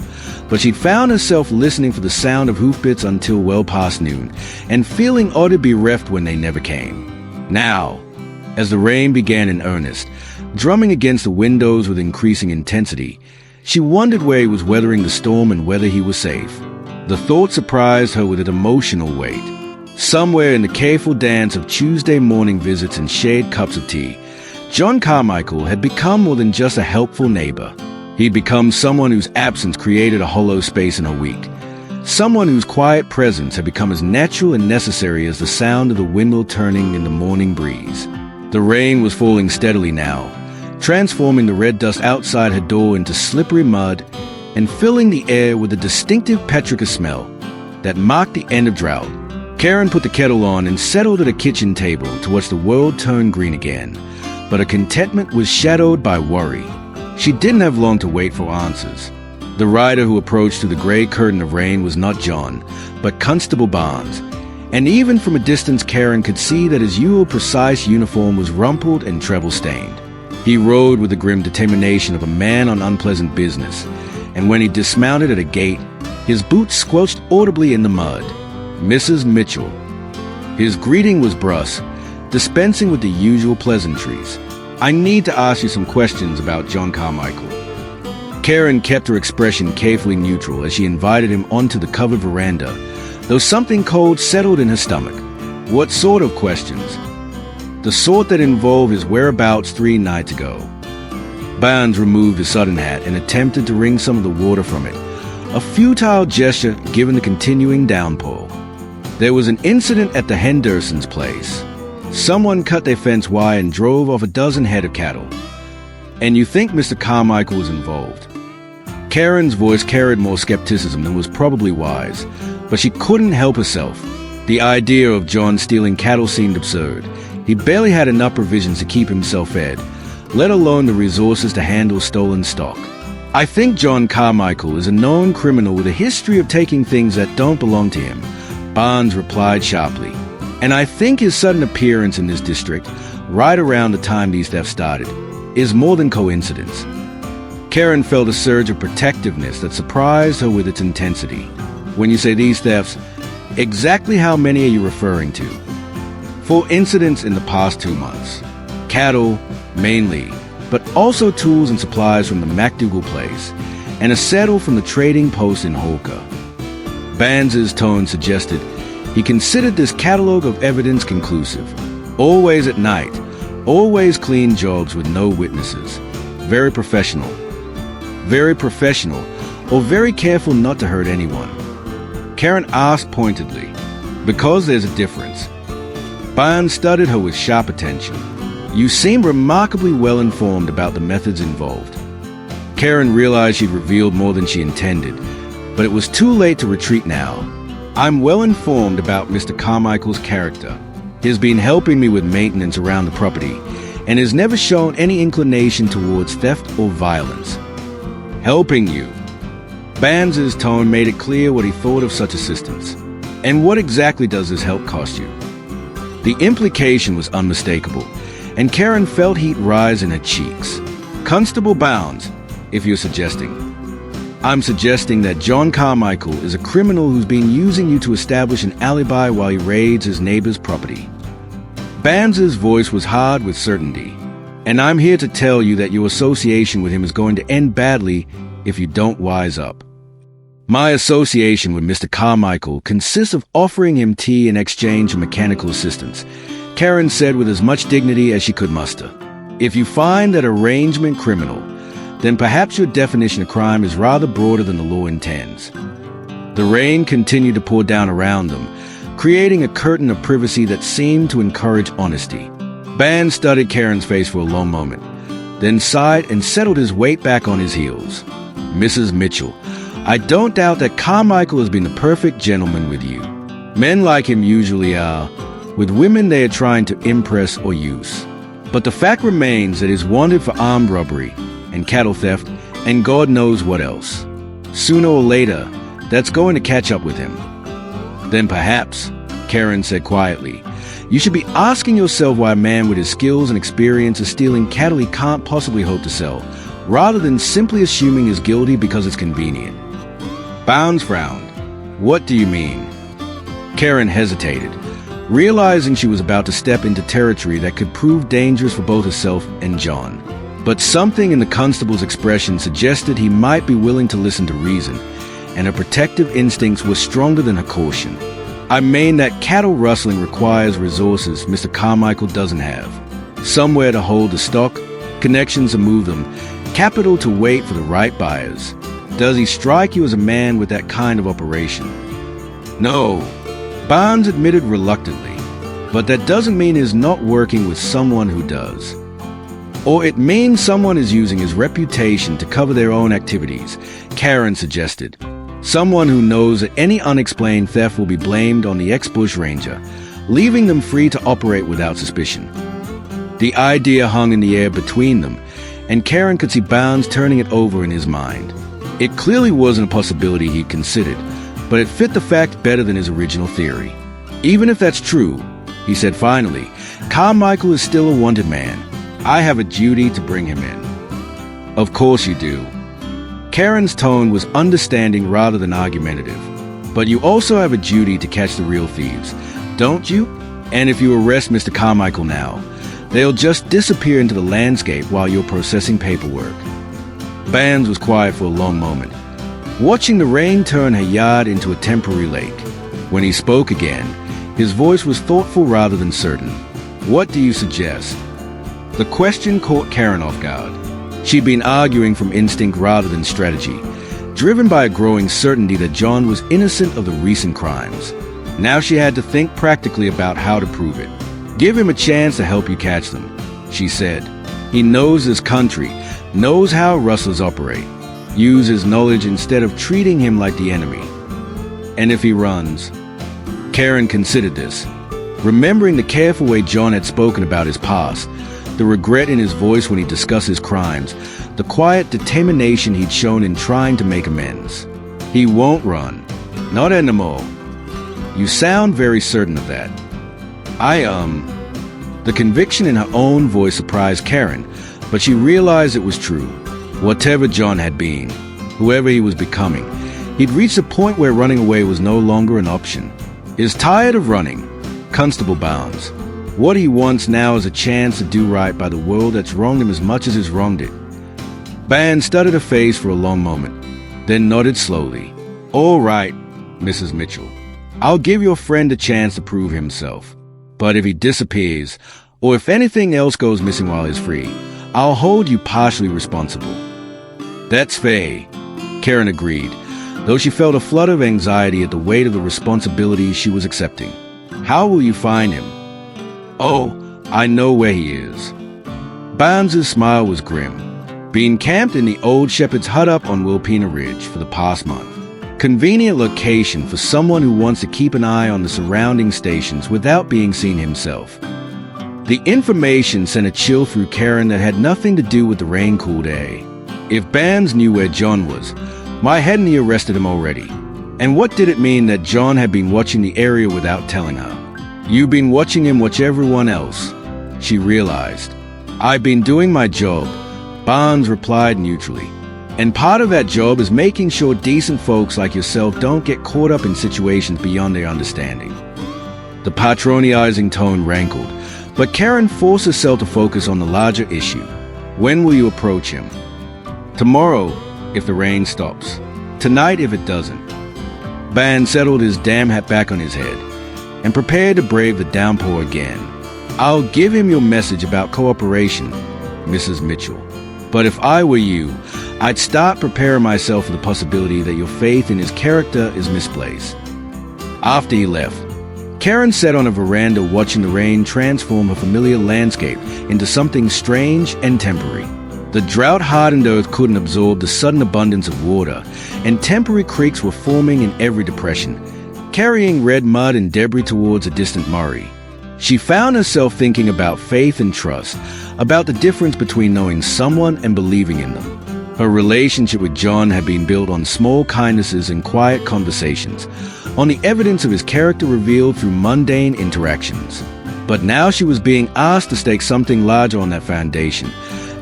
but she'd found herself listening for the sound of hoofbeats until well past noon, and feeling utterly bereft when they never came. Now, as the rain began in earnest, drumming against the windows with increasing intensity, she wondered where he was weathering the storm and whether he was safe. The thought surprised her with an emotional weight. Somewhere in the careful dance of Tuesday morning visits and shared cups of tea, Jonh Carmichael had become more than just a helpful neighbor. He'd become someone whose absence created a hollow space in her week. Someone whose quiet presence had become as natural and necessary as the sound of the windmill turning in the morning breeze. The rain was falling steadily now, transforming the red dust outside her door into slippery mud and filling the air with a distinctive petrichor smell that marked the end of drought. Karen put the kettle on and settled at a kitchen table to watch the world turn green again, but her contentment was shadowed by worry. She didn't have long to wait for answers. The rider who approached through the grey curtain of rain was not John, but Constable Barnes, and even from a distance Karen could see that his usual precise uniform was rumpled and travel-stained. He rode with the grim determination of a man on unpleasant business, and when he dismounted at a gate, his boots squelched audibly in the mud. Mrs. Mitchell. His greeting was brusque, dispensing with the usual pleasantries. I need to ask you some questions about Jonh Carmichael. Karen kept her expression carefully neutral as she invited him onto the covered veranda, though something cold settled in her stomach. What sort of questions? The sort that involved his whereabouts 3 nights ago. Barnes removed his sudden hat and attempted to wring some of the water from it, a futile gesture given the continuing downpour. There was an incident at the Hendersons' place. Someone cut their fence wire and drove off a dozen head of cattle. And you think Mr. Carmichael was involved? Karen's voice carried more skepticism than was probably wise, but she couldn't help herself. The idea of John stealing cattle seemed absurd. He barely had enough provisions to keep himself fed, let alone the resources to handle stolen stock. I think Jonh Carmichael is a known criminal with a history of taking things that don't belong to him, Barnes replied sharply. And I think his sudden appearance in this district, right around the time these thefts started, is more than coincidence. Karen felt a surge of protectiveness that surprised her with its intensity. When you say these thefts, exactly how many are you referring to? 4 incidents in the past 2 months. Cattle, mainly, but also tools and supplies from the MacDougall place, and a saddle from the trading post in Holker. Barnes's tone suggested he considered this catalogue of evidence conclusive. Always at night, always clean jobs with no witnesses. Very professional, or very careful not to hurt anyone. Karen asked pointedly, because there's a difference. Barnes studied her with sharp attention. You seem remarkably well informed about the methods involved. Karen realized she'd revealed more than she intended, but it was too late to retreat now. I'm well informed about Mr. Carmichael's character. He's been helping me with maintenance around the property, and has never shown any inclination towards theft or violence. Helping you. Barnes's tone made it clear what he thought of such assistance. And what exactly does this help cost you? The implication was unmistakable, and Karen felt heat rise in her cheeks. Constable Barnes, if you're suggesting. I'm suggesting that Jonh Carmichael is a criminal who's been using you to establish an alibi while he raids his neighbor's property. Barnes's voice was hard with certainty, and I'm here to tell you that your association with him is going to end badly if you don't wise up. My association with Mr. Carmichael consists of offering him tea in exchange for mechanical assistance, Karen said with as much dignity as she could muster. If you find that arrangement criminal, then perhaps your definition of crime is rather broader than the law intends. The rain continued to pour down around them, creating a curtain of privacy that seemed to encourage honesty. Barnes studied Karen's face for a long moment, then sighed and settled his weight back on his heels. Mrs. Mitchell, I don't doubt that Carmichael has been the perfect gentleman with you. Men like him usually are. With women they are trying to impress or use. But the fact remains that he's wanted for armed robbery and cattle theft and God knows what else. Sooner or later, that's going to catch up with him. Then perhaps, Karen said quietly, you should be asking yourself why a man with his skills and experience is stealing cattle he can't possibly hope to sell, rather than simply assuming he's guilty because it's convenient. Barnes frowned. What do you mean? Karen hesitated, realizing she was about to step into territory that could prove dangerous for both herself and John. But something in the constable's expression suggested he might be willing to listen to reason, and her protective instincts were stronger than her caution. I mean that cattle rustling requires resources Mr. Carmichael doesn't have. Somewhere to hold the stock, connections to move them, capital to wait for the right buyers. Does he strike you as a man with that kind of operation? No, Barnes admitted reluctantly, but that doesn't mean he's not working with someone who does. Or it means someone is using his reputation to cover their own activities, Karen suggested. Someone who knows that any unexplained theft will be blamed on the ex-Bushranger, leaving them free to operate without suspicion. The idea hung in the air between them, and Karen could see Barnes turning it over in his mind. It clearly wasn't a possibility he'd considered, but it fit the fact better than his original theory. Even if that's true, he said finally, Carmichael is still a wanted man. I have a duty to bring him in. Of course you do. Karen's tone was understanding rather than argumentative. But you also have a duty to catch the real thieves, don't you? And if you arrest Mr. Carmichael now, they'll just disappear into the landscape while you're processing paperwork. Barnes was quiet for a long moment, watching the rain turn her yard into a temporary lake. When he spoke again, his voice was thoughtful rather than certain. What do you suggest? The question caught Karen off guard. She'd been arguing from instinct rather than strategy, driven by a growing certainty that Jonh was innocent of the recent crimes. Now she had to think practically about how to prove it. Give him a chance to help you catch them, she said. He knows this country, knows how rustlers operate. Use his knowledge instead of treating him like the enemy. And if he runs? Karen considered this, remembering the careful way Jonh had spoken about his past, the regret in his voice when he discussed his crimes, the quiet determination he'd shown in trying to make amends. He won't run. Not anymore. You sound very certain of that. The conviction in her own voice surprised Karen, but she realized it was true. Whatever Jonh had been, whoever he was becoming, he'd reached a point where running away was no longer an option. Is tired of running. Constable Barnes. What he wants now is a chance to do right by the world that's wronged him as much as it's wronged it. Barnes studied her face for a long moment, then nodded slowly. All right, Mrs. Mitchell. I'll give your friend a chance to prove himself. But if he disappears, or if anything else goes missing while he's free, I'll hold you partially responsible. That's fair, Karen agreed, though she felt a flood of anxiety at the weight of the responsibility she was accepting. How will you find him? Oh, I know where he is. Barnes's smile was grim. Been camped in the old shepherd's hut up on Wilpena Ridge for the past month. Convenient location for someone who wants to keep an eye on the surrounding stations without being seen himself. The information sent a chill through Karen that had nothing to do with the rain-cooled air. If Barnes knew where Jonh was, why hadn't he arrested him already? And what did it mean that Jonh had been watching the area without telling her? You've been watching him watch everyone else, she realized. I've been doing my job, Barnes replied neutrally. And part of that job is making sure decent folks like yourself don't get caught up in situations beyond their understanding. The patronizing tone rankled, but Karen forced herself to focus on the larger issue. When will you approach him? Tomorrow, if the rain stops. Tonight, if it doesn't. Barnes settled his damn hat back on his head and prepared to brave the downpour again. I'll give him your message about cooperation, Mrs. Mitchell. But if I were you, I'd start preparing myself for the possibility that your faith in his character is misplaced. After he left, Karen sat on a veranda watching the rain transform her familiar landscape into something strange and temporary. The drought-hardened earth couldn't absorb the sudden abundance of water, and temporary creeks were forming in every depression, carrying red mud and debris towards a distant Murray. She found herself thinking about faith and trust, about the difference between knowing someone and believing in them. Her relationship with Jonh had been built on small kindnesses and quiet conversations, on the evidence of his character revealed through mundane interactions. But now she was being asked to stake something larger on that foundation,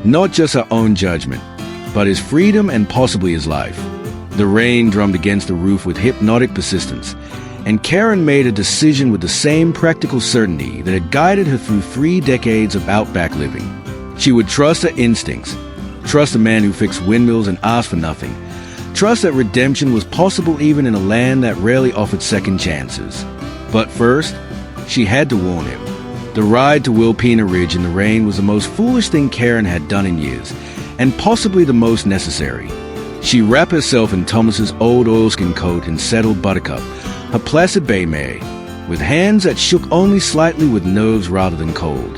not just her own judgment, but his freedom and possibly his life. The rain drummed against the roof with hypnotic persistence, and Karen made a decision with the same practical certainty that had guided her through 3 decades of outback living. She would trust her instincts, trust a man who fixed windmills and asked for nothing, trust that redemption was possible even in a land that rarely offered second chances. But first, she had to warn him. The ride to Wilpena Ridge in the rain was the most foolish thing Karen had done in years, and possibly the most necessary. She wrapped herself in Thomas's old oilskin coat and settled Buttercup, her placid bay mare, with hands that shook only slightly with nerves rather than cold.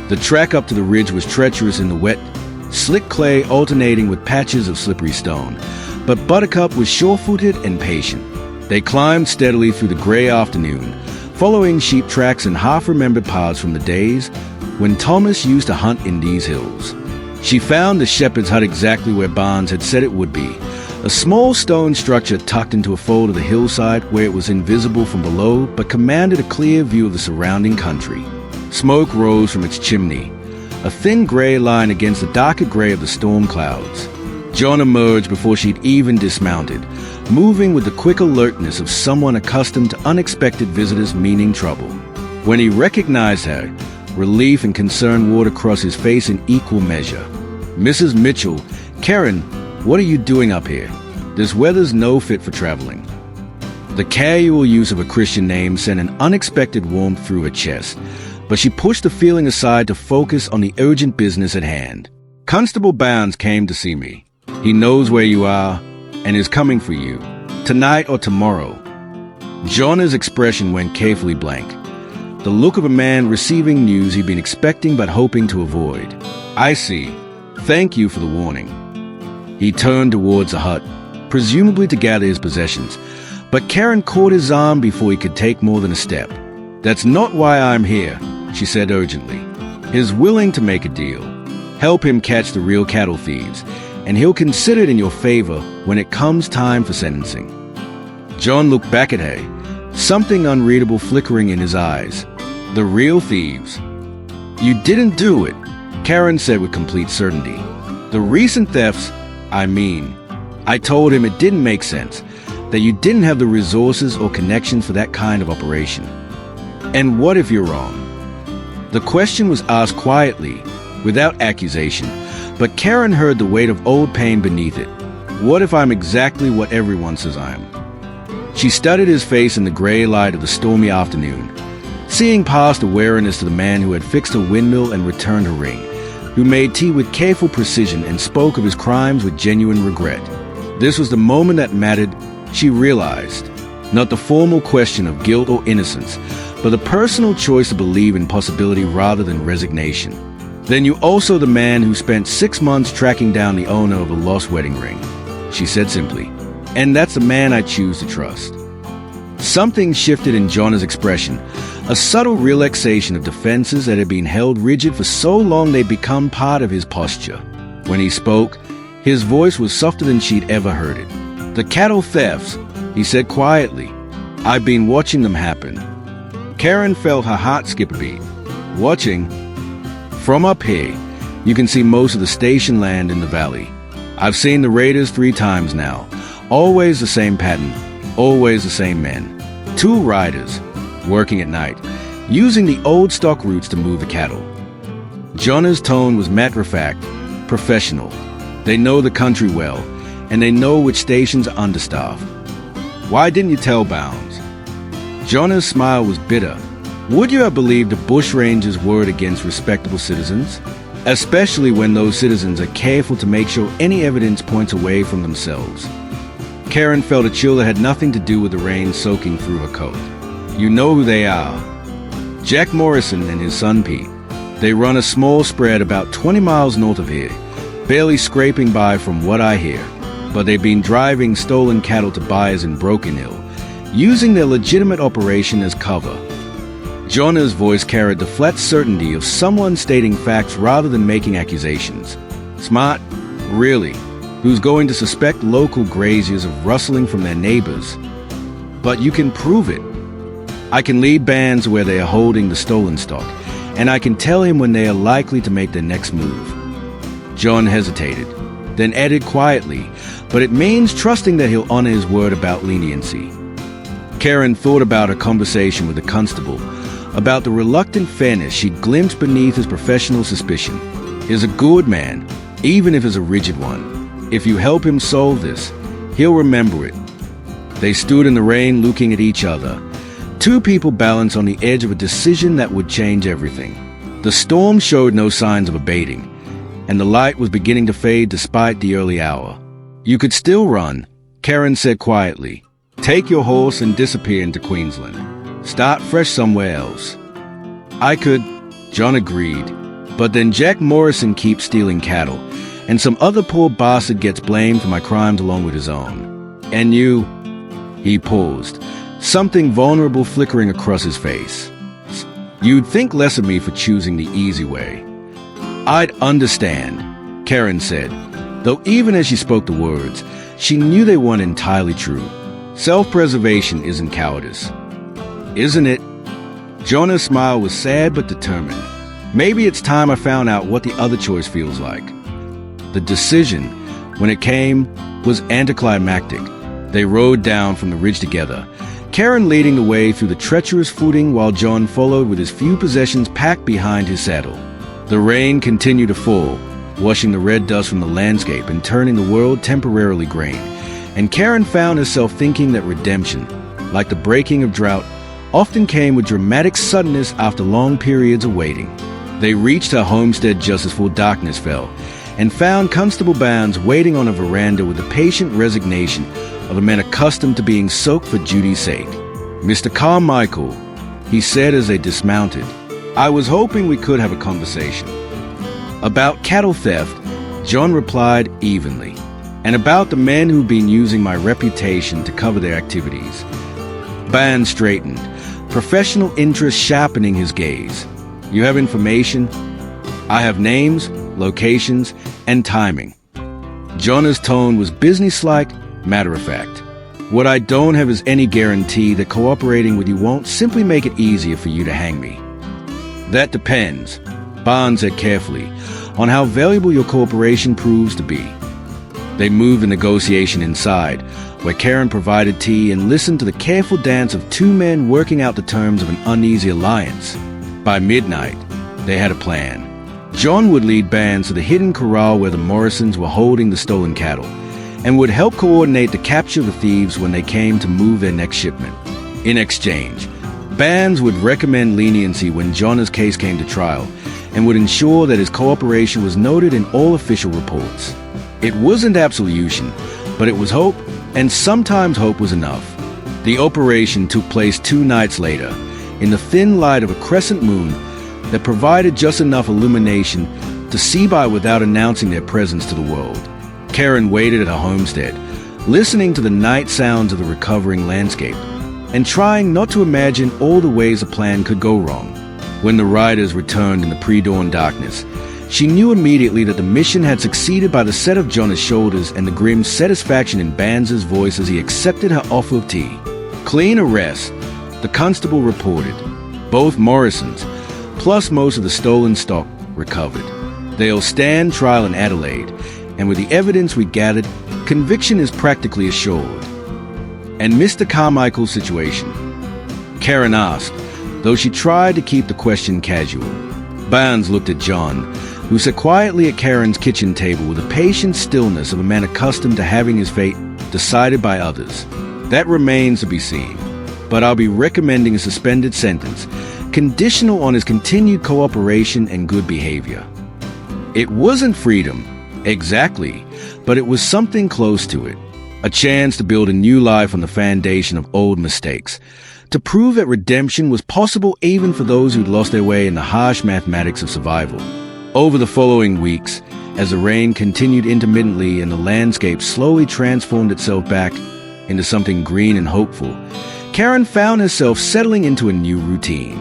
The track up to the ridge was treacherous in the wet, slick clay alternating with patches of slippery stone, But Buttercup was sure-footed and patient. They climbed steadily through the gray afternoon, following sheep tracks and half-remembered paths from the days when Thomas used to hunt in these hills. She found the shepherd's hut exactly where Barnes had said it would be, a small stone structure tucked into a fold of the hillside where it was invisible from below but commanded a clear view of the surrounding country. Smoke rose from its chimney, a thin grey line against the darker grey of the storm clouds. Jonh emerged before she'd even dismounted, moving with the quick alertness of someone accustomed to unexpected visitors meaning trouble. When he recognized her, relief and concern poured across his face in equal measure. "Mrs. Mitchell, Karen, what are you doing up here? This weather's no fit for traveling." The casual use of a Christian name sent an unexpected warmth through her chest, but she pushed the feeling aside to focus on the urgent business at hand. "Constable Barnes came to see me. He knows where you are and is coming for you, tonight or tomorrow." John's expression went carefully blank, the look of a man receiving news he'd been expecting but hoping to avoid. "I see. Thank you for the warning." He turned towards the hut, presumably to gather his possessions, but Karen caught his arm before he could take more than a step. "That's not why I'm here," she said urgently. "He's willing to make a deal. Help him catch the real cattle thieves, and he'll consider it in your favor when it comes time for sentencing." Jonh looked back at her, something unreadable flickering in his eyes. "The real thieves?" "You didn't do it," Karen said with complete certainty. "The recent thefts, I mean." I told him it didn't make sense, that you didn't have the resources or connections for that kind of operation. "And what if you're wrong?" The question was asked quietly, without accusation, but Karen heard the weight of old pain beneath it. "What if I'm exactly what everyone says I am?" She studied his face in the gray light of the stormy afternoon, seeing past awareness to the man who had fixed her windmill and returned her ring, who made tea with careful precision and spoke of his crimes with genuine regret. This was the moment that mattered, she realized. Not the formal question of guilt or innocence, but the personal choice to believe in possibility rather than resignation. "Then you also the man who spent 6 months tracking down the owner of a lost wedding ring," she said simply. "And that's the man I choose to trust." Something shifted in John's expression, a subtle relaxation of defenses that had been held rigid for so long they'd become part of his posture. When he spoke, his voice was softer than she'd ever heard it. "The cattle thefts," he said quietly. "I've been watching them happen." Karen felt her heart skip a beat. "Watching?" "From up here, you can see most of the station land in the valley. I've seen the raiders 3 times now. Always the same pattern, always the same men. 2 riders, working at night, using the old stock routes to move the cattle." John's tone was matter-of-fact, professional. They know the country well, and they know which stations are understaffed. "Why didn't you tell Bounds?" John's smile was bitter. Would you have believed a Bushranger's word against respectable citizens? Especially when those citizens are careful to make sure any evidence points away from themselves. Karen felt a chill that had nothing to do with the rain soaking through her coat. "You know who they are. Jack Morrison and his son Pete. They run a small spread about 20 miles north of here, barely scraping by from what I hear. But they've been driving stolen cattle to buyers in Broken Hill, using their legitimate operation as cover." John's voice carried the flat certainty of someone stating facts rather than making accusations. "Smart? Really? Who's going to suspect local graziers of rustling from their neighbors? But you can prove it. I can lead bands where they are holding the stolen stock, and I can tell him when they are likely to make their next move." Jonh hesitated, then added quietly, "But it means trusting that he'll honor his word about leniency." Karen thought about her conversation with the constable, about the reluctant fairness she glimpsed beneath his professional suspicion. He's a good man, even if it's a rigid one. If you help him solve this, he'll remember it. They stood in the rain looking at each other, 2 people balanced on the edge of a decision that would change everything. The storm showed no signs of abating, and the light was beginning to fade despite the early hour. "You could still run," Karen said quietly. "Take your horse and disappear into Queensland. Start fresh somewhere else." "I could," Jonh agreed. "But then Jack Morrison keeps stealing cattle, and some other poor bastard gets blamed for my crimes along with his own. And you... He paused, something vulnerable flickering across his face. You'd think less of me for choosing the easy way. I'd understand, Karen said, though even as she spoke the words, she knew they weren't entirely true. Self-preservation isn't cowardice. Isn't it? Jonah's smile was sad but determined. Maybe it's time I found out what the other choice feels like. The decision, when it came, was anticlimactic. They rode down from the ridge together, Karen leading the way through the treacherous footing while Jonh followed with his few possessions packed behind his saddle. The rain continued to fall, washing the red dust from the landscape and turning the world temporarily grey. And Karen found herself thinking that redemption, like the breaking of drought, often came with dramatic suddenness after long periods of waiting. They reached her homestead just as full darkness fell, and found Constable Barnes waiting on a veranda with the patient resignation of a man accustomed to being soaked for duty's sake. "Mr. Carmichael," he said as they dismounted, "I was hoping we could have a conversation." "About cattle theft," Jonh replied evenly, "and about the men who've been using my reputation to cover their activities." Barnes straightened, professional interest sharpening his gaze. "You have information?" "I have names, locations, and timing." Jonah's tone was businesslike, matter-of-fact. "What I don't have is any guarantee that cooperating with you won't simply make it easier for you to hang me." "That depends," Barnes said carefully, "on how valuable your cooperation proves to be." They moved the negotiation inside, where Karen provided tea and listened to the careful dance of two men working out the terms of an uneasy alliance. By midnight, they had a plan. Jonh would lead Barnes to the hidden corral where the Morrisons were holding the stolen cattle, and would help coordinate the capture of the thieves when they came to move their next shipment. In exchange, Barnes would recommend leniency when Jonah's case came to trial, and would ensure that his cooperation was noted in all official reports. It wasn't absolution, but it was hope, and sometimes hope was enough. The operation took place 2 nights later, in the thin light of a crescent moon that provided just enough illumination to see by without announcing their presence to the world. Karen waited at her homestead, listening to the night sounds of the recovering landscape, and trying not to imagine all the ways a plan could go wrong. When the riders returned in the pre-dawn darkness, she knew immediately that the mission had succeeded by the set of Jonah's shoulders and the grim satisfaction in Barnes's voice as he accepted her offer of tea. "Clean arrest," the constable reported. "Both Morrisons, plus most of the stolen stock, recovered. They'll stand trial in Adelaide, and with the evidence we gathered, conviction is practically assured." "And Mr. Carmichael's situation?" Karen asked, though she tried to keep the question casual. Barnes looked at Jonh, who sat quietly at Karen's kitchen table with the patient stillness of a man accustomed to having his fate decided by others. "That remains to be seen, but I'll be recommending a suspended sentence, conditional on his continued cooperation and good behavior." It wasn't freedom, exactly, but it was something close to it. A chance to build a new life on the foundation of old mistakes, to prove that redemption was possible even for those who'd lost their way in the harsh mathematics of survival. Over the following weeks, as the rain continued intermittently and the landscape slowly transformed itself back into something green and hopeful, Karen found herself settling into a new routine.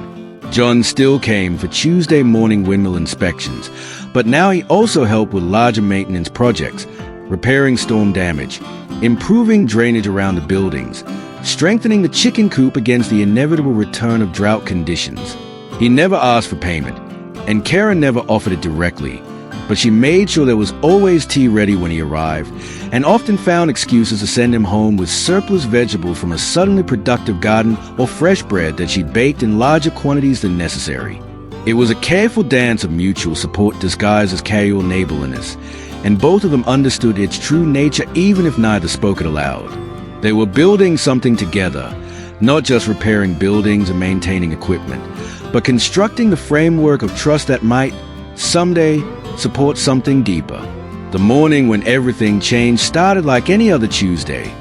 Jonh still came for Tuesday morning windmill inspections, but now he also helped with larger maintenance projects, repairing storm damage, improving drainage around the buildings, strengthening the chicken coop against the inevitable return of drought conditions. He never asked for payment, and Karen never offered it directly, but she made sure there was always tea ready when he arrived, and often found excuses to send him home with surplus vegetables from a suddenly productive garden or fresh bread that she'd baked in larger quantities than necessary. It was a careful dance of mutual support disguised as casual neighborliness, and both of them understood its true nature even if neither spoke it aloud. They were building something together, not just repairing buildings and maintaining equipment, but constructing the framework of trust that might, someday, support something deeper. The morning when everything changed started like any other Tuesday,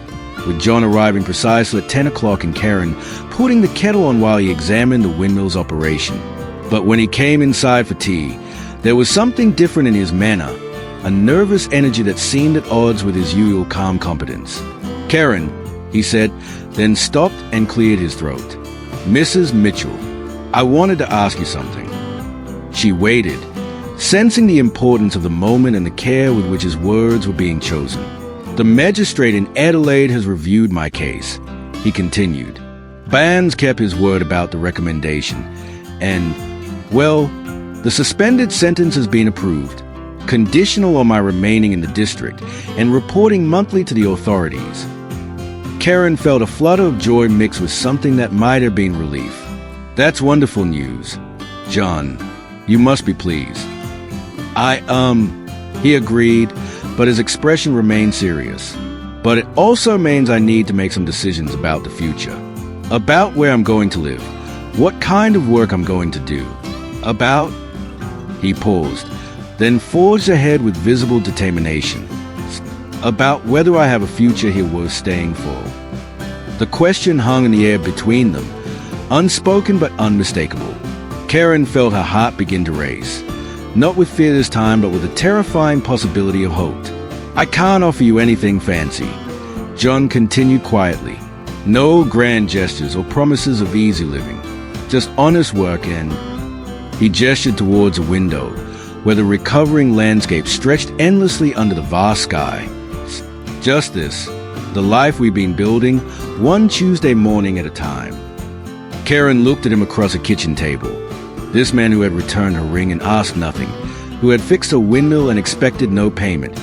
with Jonh arriving precisely at 10 o'clock and Karen putting the kettle on while he examined the windmill's operation. But when he came inside for tea, there was something different in his manner, a nervous energy that seemed at odds with his usual calm competence. "Karen," he said, then stopped and cleared his throat. "Mrs. Mitchell, I wanted to ask you something." She waited, sensing the importance of the moment and the care with which his words were being chosen. "The magistrate in Adelaide has reviewed my case," he continued. Barnes kept his word about the recommendation, and, well, the suspended sentence has been approved, conditional on my remaining in the district and reporting monthly to the authorities. Karen felt a flutter of joy mixed with something that might have been relief. "That's wonderful news. John, you must be pleased." He agreed, but his expression remained serious. "But it also means I need to make some decisions about the future. About where I'm going to live, what kind of work I'm going to do, about..." He paused, then forged ahead with visible determination. "About whether I have a future here worth staying for." The question hung in the air between them, unspoken but unmistakable. Karen felt her heart begin to race, not with fear this time, but with a terrifying possibility of hope. "I can't offer you anything fancy," John continued quietly. "No grand gestures or promises of easy living. Just honest work and..." He gestured towards a window, where the recovering landscape stretched endlessly under the vast sky. "Just this, the life we've been building, one Tuesday morning at a time." Karen looked at him across a kitchen table. This man who had returned her ring and asked nothing, who had fixed a windmill and expected no payment,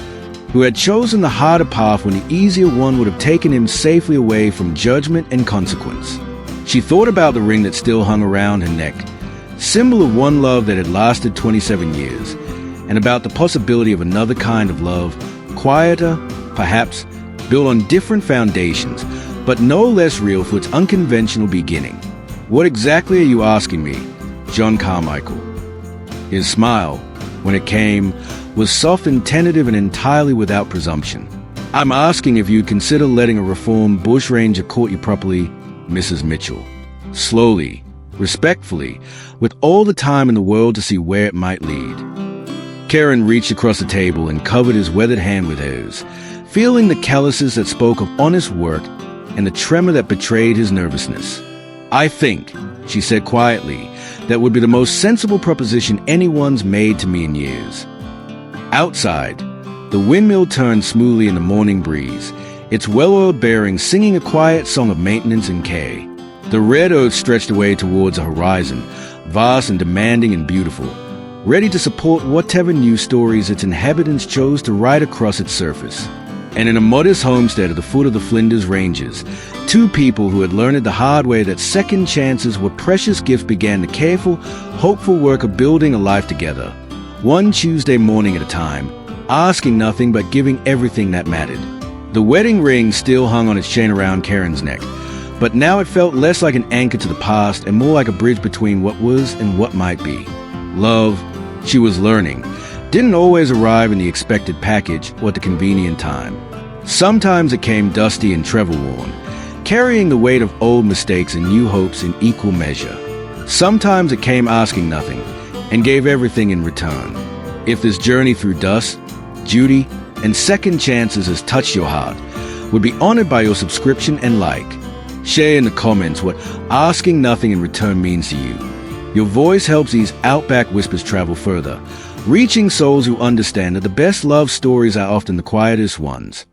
who had chosen the harder path when the easier one would have taken him safely away from judgment and consequence. She thought about the ring that still hung around her neck, symbol of one love that had lasted 27 years, and about the possibility of another kind of love, quieter, perhaps, built on different foundations, but no less real for its unconventional beginning. "What exactly are you asking me, Jonh Carmichael?" His smile, when it came, was soft and tentative and entirely without presumption. "I'm asking if you'd consider letting a reformed bushranger court you properly, Mrs. Mitchell. Slowly, respectfully, with all the time in the world to see where it might lead." Karen reached across the table and covered his weathered hand with hers, feeling the calluses that spoke of honest work and the tremor that betrayed his nervousness. "I think," she said quietly, "that would be the most sensible proposition anyone's made to me in years." Outside, the windmill turned smoothly in the morning breeze, its well-oiled bearings singing a quiet song of maintenance and care. The red earth stretched away towards a horizon, vast and demanding and beautiful, ready to support whatever new stories its inhabitants chose to write across its surface. And in a modest homestead at the foot of the Flinders Ranges, two people who had learned the hard way that second chances were precious gifts began the careful, hopeful work of building a life together, one Tuesday morning at a time, asking nothing but giving everything that mattered. The wedding ring still hung on its chain around Karen's neck, but now it felt less like an anchor to the past and more like a bridge between what was and what might be. Love, she was learning, didn't always arrive in the expected package or at the convenient time. Sometimes it came dusty and travel-worn, carrying the weight of old mistakes and new hopes in equal measure. Sometimes it came asking nothing and gave everything in return. If this journey through dust, duty, and second chances has touched your heart, would be honored by your subscription and like. Share in the comments what asking nothing in return means to you. Your voice helps these Outback whispers travel further, reaching souls who understand that the best love stories are often the quietest ones.